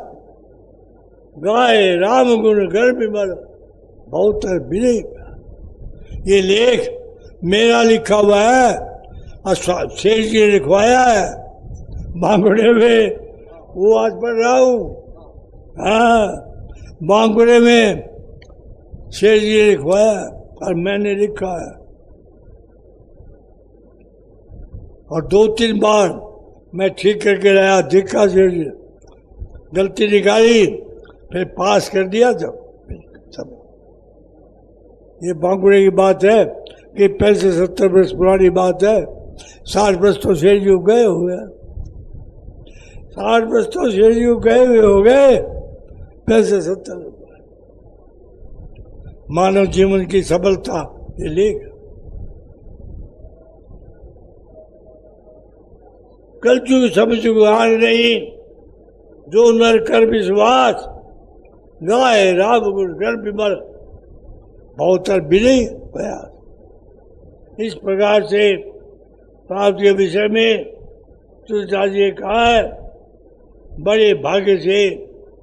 गाय राम गुण कर विमल, बहुत विनय। ये लेख मेरा लिखा हुआ है और शेर जी ने लिखवाया है बांगुड़े में, वो आज पढ़ रहा हूँ। हाँ, बांगुड़े में शेर जी ने लिखवाया और मैंने लिखा है, और 2-3 बार मैं ठीक करके लाया, देखा शेर जी, गलती निकाली, फिर पास कर दिया सब। ये बांगुड़े की बात है कि 65-70 वर्ष पुरानी बात है। 60 वर्ष तो शेर जी गए हुए, 60 वर्ष तो शेर जी गए हुए हो गए। 65-70 मानव जीवन की सफलता ये लेख। कलयुग समझ गुहार नहीं, जो नर कर विश्वास, गाय राम गुण कर विमल, बहुत विनय प्रयास। इस प्रकार से प्राप्ति के विषय में तुलसीदास जी ने कहा है, बड़े भाग्य से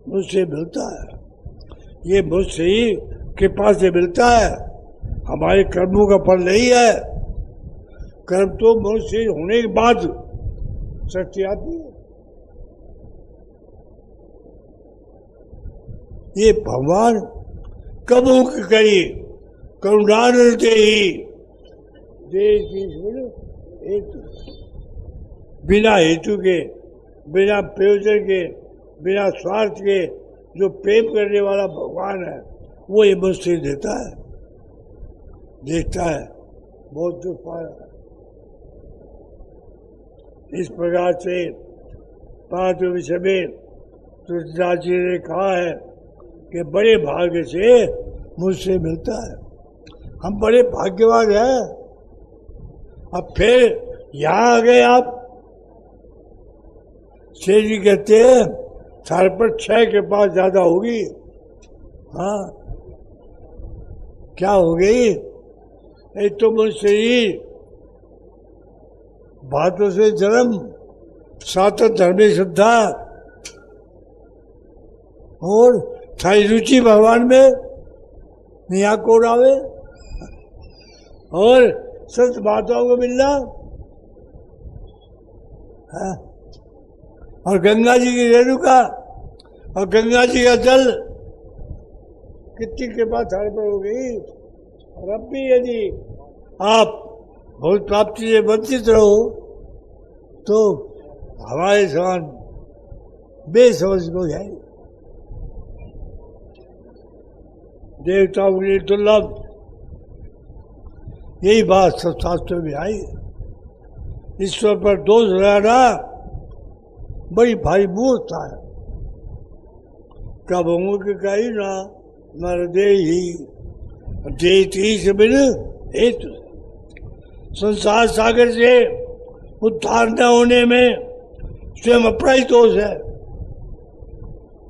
मुझसे मिलता है, ये मुझसे ही कृपा से मिलता है, हमारे कर्मों का फल नहीं है। कर्म तो मनुष्य होने के बाद शक्ति आती है। ये भगवान कबू करी करुणानंद ही हेतु, बिना हेतु के, बिना प्रयोजन के बिना स्वार्थ के जो प्रेम करने वाला भगवान है वो ये मुझसे देता है, देखता है, बहुत दुख पा रहा है। इस प्रकार से पांचवें विषय में तुलसीदास जी ने कहा है कि बड़े भाग्य से मुझसे मिलता है, हम बड़े भाग्यवान हैं। अब फिर यहाँ आ गए आप। शेर जी कहते हैं साढ़े पर 6 के पास ज्यादा होगी। हाँ, क्या हो गई? एक तो मुझ शरीर, भातों से जन्म, सात धर्म श्रद्धा और थारी रुचि भगवान में निया को आवे और संत माताओं को मिलना। हाँ? और गंगा जी की रेणुका और गंगा जी का जल कितनी कृपा थारे पर हो गई। और अब भी यदि आप बहुत प्राप्ति से वंचित रहो तो हमारे समान बेसमझ को जाए। देवताओं के लिए दुर्लभ, यही बात सब शास्त्रों में आई। ईश्वर पर दोष लगाना बड़ी भारी मूर्खता है। कब होंगे कि कही ना मर दे ही देती से बिन हेतु। संसार सागर से उद्धार न होने में स्वयं अपना ही दोष है,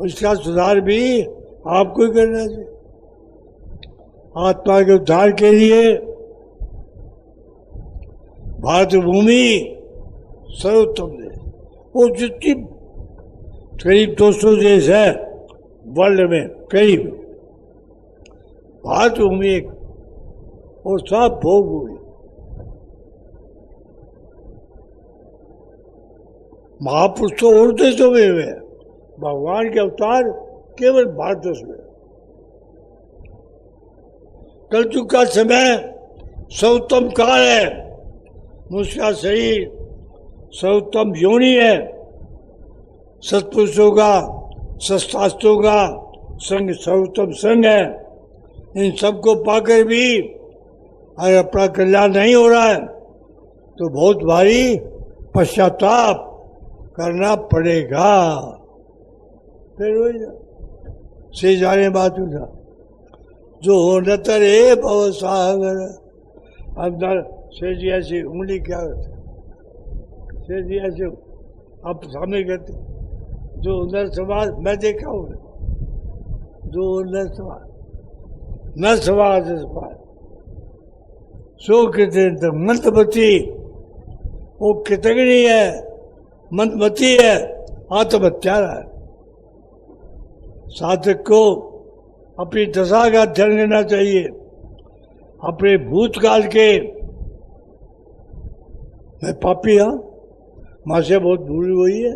उसका सुधार भी आपको ही करना चाहिए। आत्मा के उद्धार के लिए भारत भूमि सर्वोत्तम देश। वो जितनी करीब 200 देश है वर्ल्ड में, करीब भारत भूमि एक और सब भोग भूमि। महापुरुष तो और देशों में हुए, भगवान के अवतार केवल भारतवर्ष में। कलयुग का समय सर्वोत्तम काल है, उसका शरीर सर्वोत्तम योनि है। सत्पुरुषों का, सत्शास्त्रों का संग सर्वोत्तम संग है। इन सबको पाकर भी अगर अपना कल्याण नहीं हो रहा है तो बहुत भारी पश्चाताप करना पड़ेगा। फिर वही से जाने बात उठा जो न तरे भव सागर। अंदर से जी ऐसी उंगली क्या करते, से जी ऐसे आप सामने करते, जो अंदर समाज मैं देखा हूँ, जो अंदर समाज न समाज सो कृत मंत्रमती, वो कृतज्ञ है, मंत्रमती है, आत्महत्यारा है। साधक को अपनी दशा का अध्ययन करना चाहिए। अपने भूतकाल के, मैं पापी हाँ, माँ से बहुत भूल हुई है,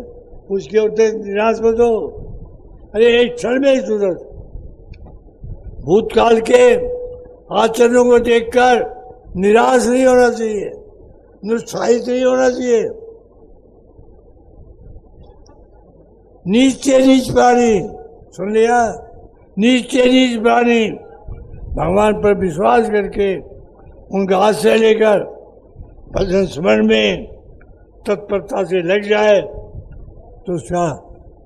उसके होते निराश मत हो। अरे एक क्षण में ही सुधर। भूतकाल के आचरणों को देखकर निराश नहीं होना चाहिए, निरुत्साहित नहीं होना चाहिए। नीच से नीच प्राणी, सुन लिया, नीच से नीच प्राणी भगवान पर विश्वास करके उनका आश्रय लेकर भजन स्मरण में तत्परता से लग जाए तो उसका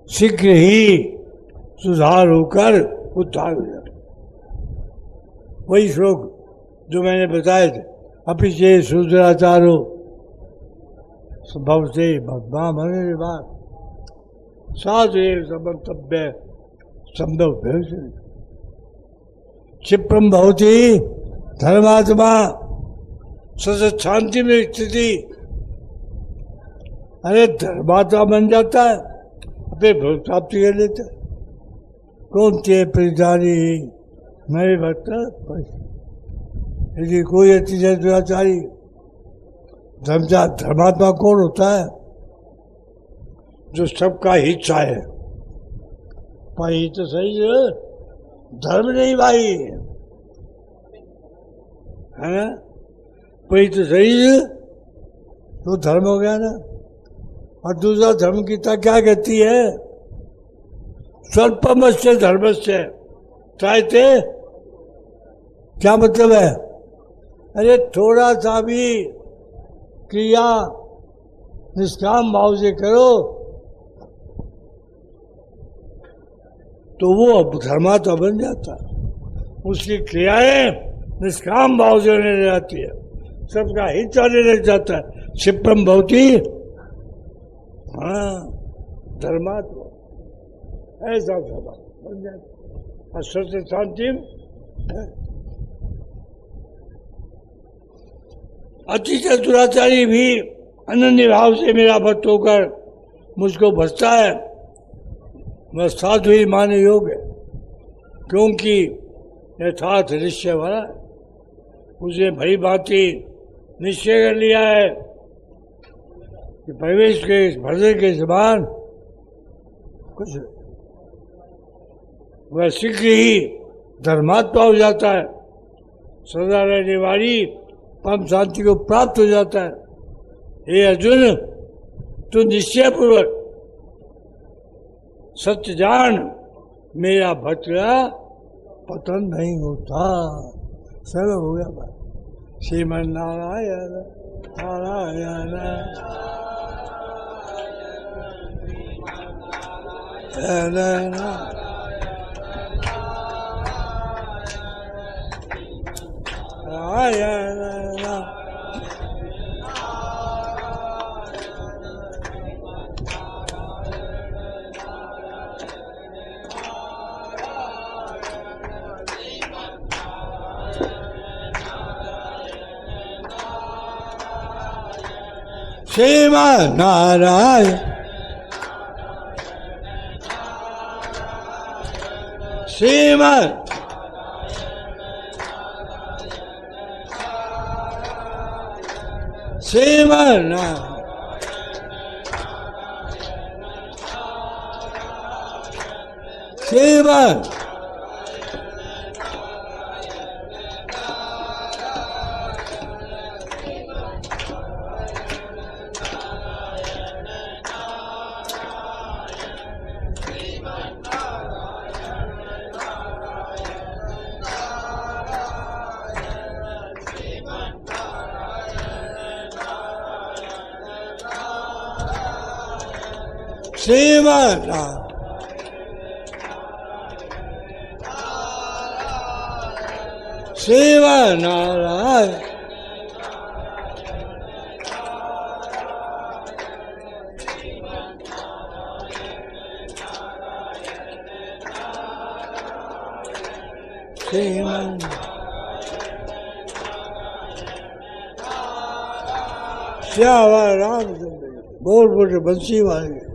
शीघ्र ही सुधार होकर उद्धार हो जाए। वही श्लोक जो मैंने बताए थे, अपिचे शूद्राचारो स्वभाव से भगवान होने के बाद साधु समन्तव्य संभव भविष्य क्षिप्रम भवती धर्मात्मा सच शांति में स्थिति। अरे धर्मात्मा बन जाता है, अपने भक्त प्राप्ति कर लेता है। कौन ते परिधानी मेरे भक्त, यदि कोई अतिशय दुराचारी धर्मात्मा कौन होता है? जो सबका हित चाहे। पर हित तो सही है, धर्म नहीं भाई, है ना? पर तो सही है तो धर्म हो गया ना। और दूसरा धर्म गीता क्या कहती है? स्वल्पमस्य धर्मस्य त्रायते, क्या मतलब है? अरे थोड़ा सा भी क्रिया निष्काम भाव से करो तो वो धर्मात्मा बन जाता है। उसकी क्रियाएं निष्काम भाव से होने लग जाती है, सबका हित चलने लग जाता है। क्षिप्रम भवती, हाँ, धर्मात्मा ऐसा स्वभाव बन जाता है। सत्य शांति अति चतुराचारी भी अनन्य भाव से मेरा भक्त होकर मुझको भजता है, वह साधु ही माने योग्य, क्योंकि यथार्थ निश्चय वाला है। उसे भली भांति निश्चय कर लिया है कि प्रवेश के भजन के समान कुछ, वह शीघ्र ही धर्मात्मा हो जाता है, सदा रहने वाली परम शांति को प्राप्त हो जाता है। हे अर्जुन, तू निश्चय पूर्वक सत्य जान, मेरा भक्त पतन नहीं होता। सब हो गया बात। श्रीमन नारायण नारायण नारायण श्रीमन नारायण श्रीमन श्रीमन श्रीमन श्रीमन श्रीमन नारायण श्रीमन श्याम रामचंद्र बोल बोल बंसी वाले।